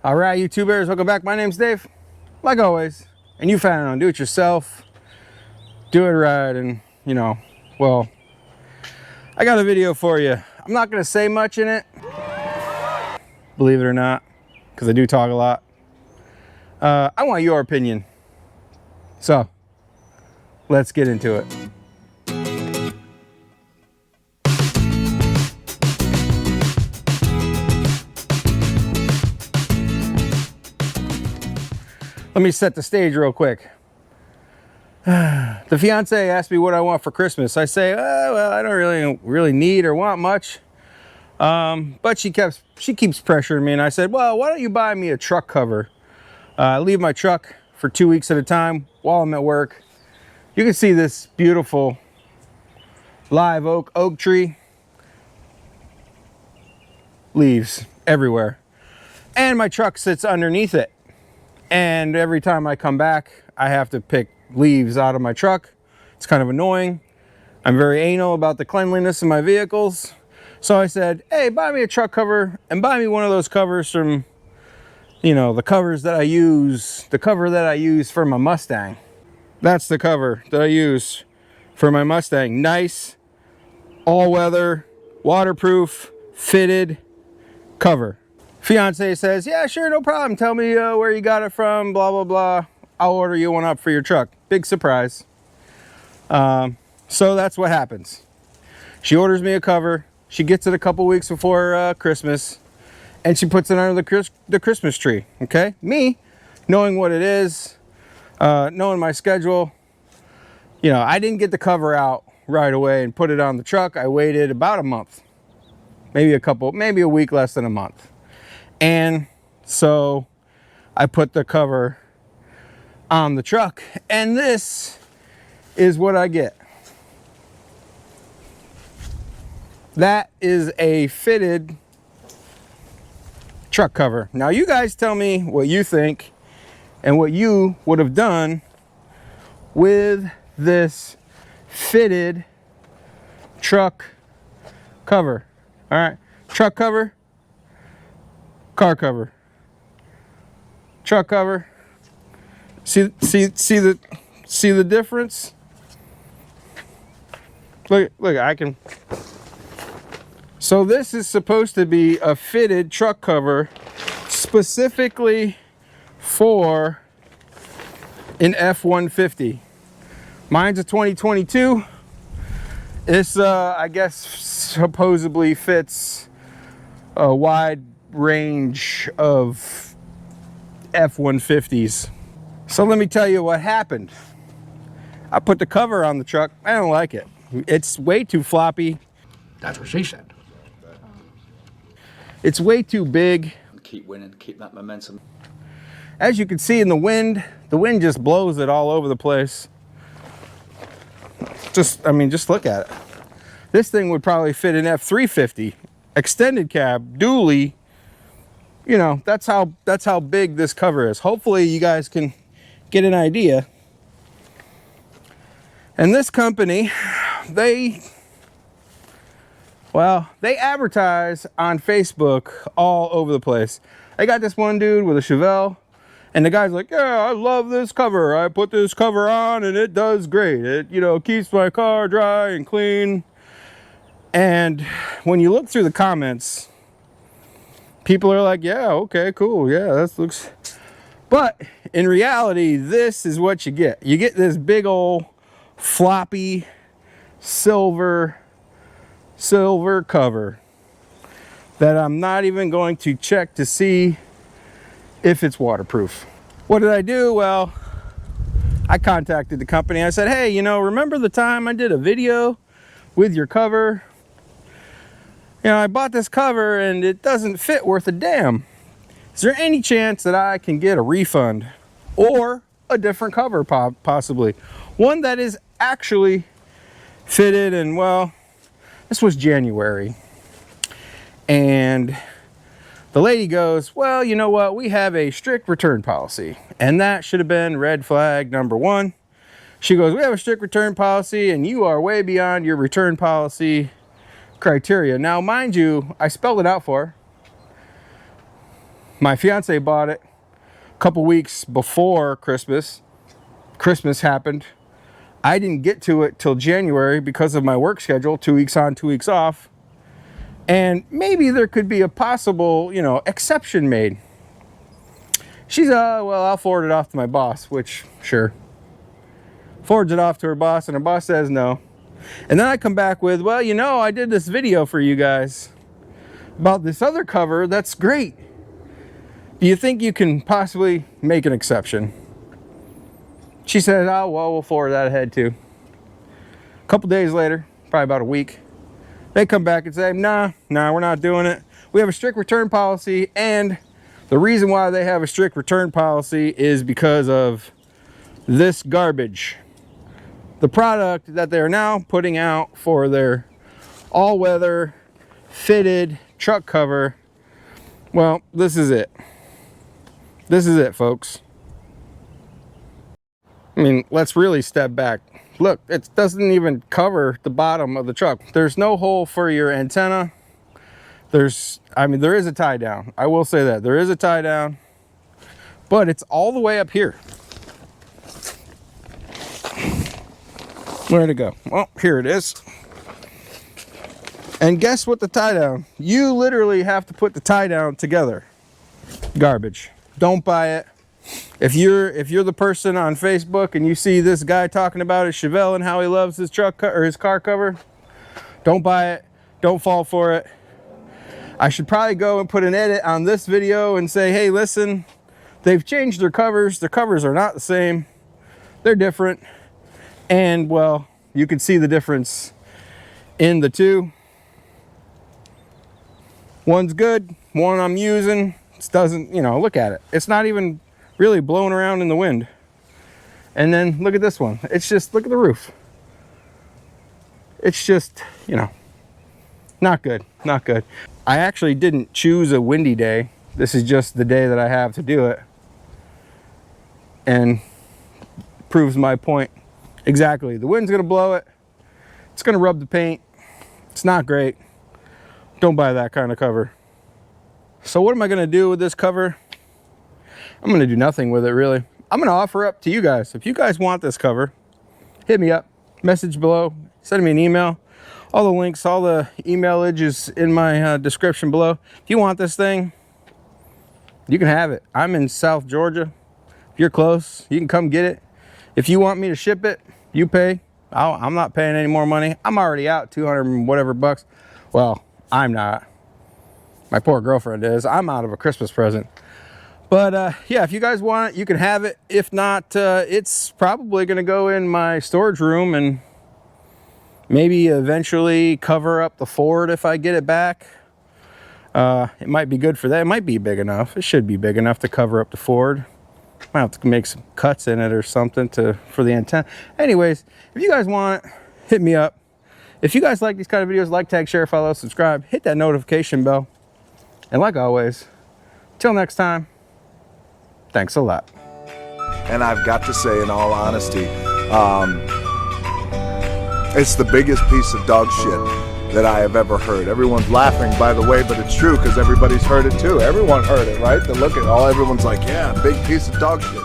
All right, YouTubers, welcome back. My name's Dave, like always, and you found on do it yourself, do it right, and well, I got a video for you. I'm not gonna say much in it, believe it or not, because I do talk a lot. I want your opinion, so let's get into it. Let me set the stage real quick. The fiance asked me what I want for Christmas. I say, well, I don't really need or want much. But she keeps pressuring me, and I said, well, why don't you buy me a truck cover? I leave my truck for 2 weeks at a time while I'm at work. You can see this beautiful live oak tree. Leaves everywhere. And my truck sits underneath it. And every time I come back, I have to pick leaves out of my truck. It's kind of annoying. I'm very anal about the cleanliness of my vehicles. So I said, hey, buy me a truck cover and buy me one of those covers from, the covers that I use, the cover that I use for my Mustang. That's the cover that I use for my Mustang. Nice, all-weather, waterproof, fitted cover. Fiance says, yeah, sure, no problem. Tell me where you got it from, blah, blah, blah. I'll order you one up for your truck. Big surprise. So that's what happens. She orders me a cover. She gets it a couple weeks before Christmas, and she puts it under the Christmas tree, okay? Me, knowing what it is, knowing my schedule, I didn't get the cover out right away and put it on the truck. I waited about a month, maybe a week less than a month. And so I put the cover on the truck, and this is what I get. That is a fitted truck cover. Now you guys tell me what you think and what you would have done with this fitted truck cover. All right, truck cover, car cover, truck cover. See the difference? Look, I can. So this is supposed to be a fitted truck cover specifically for an F-150. Mine's a 2022. This, I guess, supposedly fits a wide range of F-150s. So let me tell you what happened. I put the cover on the truck. I don't like it. It's way too floppy. That's what she said. It's way too big. Keep winning, keep that momentum. As you can see in the wind just blows it all over the place. Just look at it. This thing would probably fit an F350, extended cab, dually. That's how big this cover is. Hopefully you guys can get an idea. And this company, they advertise on Facebook all over the place. I got this one dude with a Chevelle, and the guy's like, yeah, I love this cover. I put this cover on and it does great. It, keeps my car dry and clean. And when you look through the comments, people are like, yeah, okay, cool. Yeah, that looks. But in reality, this is what you get. You get this big old floppy silver cover that I'm not even going to check to see if it's waterproof. What did I do? Well, I contacted the company. I said, hey, remember the time I did a video with your cover? I bought this cover and it doesn't fit worth a damn. Is there any chance that I can get a refund or a different cover, possibly? One that is actually fitted. And well, this was January. And the lady goes, well, you know what? We have a strict return policy. And that should have been red flag number one. She goes, we have a strict return policy and you are way beyond your return policy criteria. Now, mind you, I spelled it out for her. My fiance bought it a couple weeks before Christmas. Christmas happened. I didn't get to it till January because of my work schedule, 2 weeks on, 2 weeks off. And maybe there could be a possible, you know, exception made. She's, well, I'll forward it off to my boss, which, sure. Forwards it off to her boss, and her boss says no. And then I come back with, well, you know, I did this video for you guys about this other cover that's great. Do you think you can possibly make an exception? She said, oh, well, we'll forward that ahead too. A couple days later, probably about a week, they come back and say, nah, we're not doing it. We have a strict return policy, and the reason why they have a strict return policy is because of this garbage. The product that they're now putting out for their all-weather fitted truck cover, well, this is it. This is it, folks. I mean, let's really step back. Look, it doesn't even cover the bottom of the truck. There's no hole for your antenna. There is a tie down. I will say that. There is a tie down, but it's all the way up here. Where'd it go? Well, here it is. And guess what the tie down? You literally have to put the tie down together. Garbage. Don't buy it. If you're the person on Facebook and you see this guy talking about his Chevelle and how he loves his truck or his car cover, don't buy it. Don't fall for it. I should probably go and put an edit on this video and say, hey, listen, they've changed their covers. Their covers are not the same. They're different. And, well, you can see the difference in the two. One's good. One I'm using. It doesn't, you know, look at it. It's not even really blowing around in the wind. And then look at this one. It's just, look at the roof. It's just, you know, not good. Not good. I actually didn't choose a windy day. This is just the day that I have to do it. And proves my point. Exactly. The wind's going to blow it. It's going to rub the paint. It's not great. Don't buy that kind of cover. So what am I going to do with this cover? I'm going to do nothing with it, really. I'm going to offer up to you guys. If you guys want this cover, hit me up. Message below. Send me an email. All the links, all the emailage is in my description below. If you want this thing, you can have it. I'm in South Georgia. If you're close, you can come get it. If you want me to ship it, you pay. I'm not paying any more money. I'm already out 200 and whatever bucks. Well, I'm not. My poor girlfriend is. I'm out of a Christmas present. But yeah, if you guys want it, you can have it. If not, it's probably going to go in my storage room and maybe eventually cover up the Ford if I get it back. It might be good for that. It might be big enough. It should be big enough to cover up the Ford. Might have to make some cuts in it or something for the antenna. Anyways, if you guys want it, hit me up. If you guys like these kind of videos, like, tag, share, follow, subscribe, hit that notification bell. And like always, till next time, thanks a lot. And I've got to say, in all honesty, it's the biggest piece of dog shit that I have ever heard. Everyone's laughing, by the way, but it's true because everybody's heard it too. Everyone heard it, right? They look at all, everyone's like, yeah, big piece of dog shit.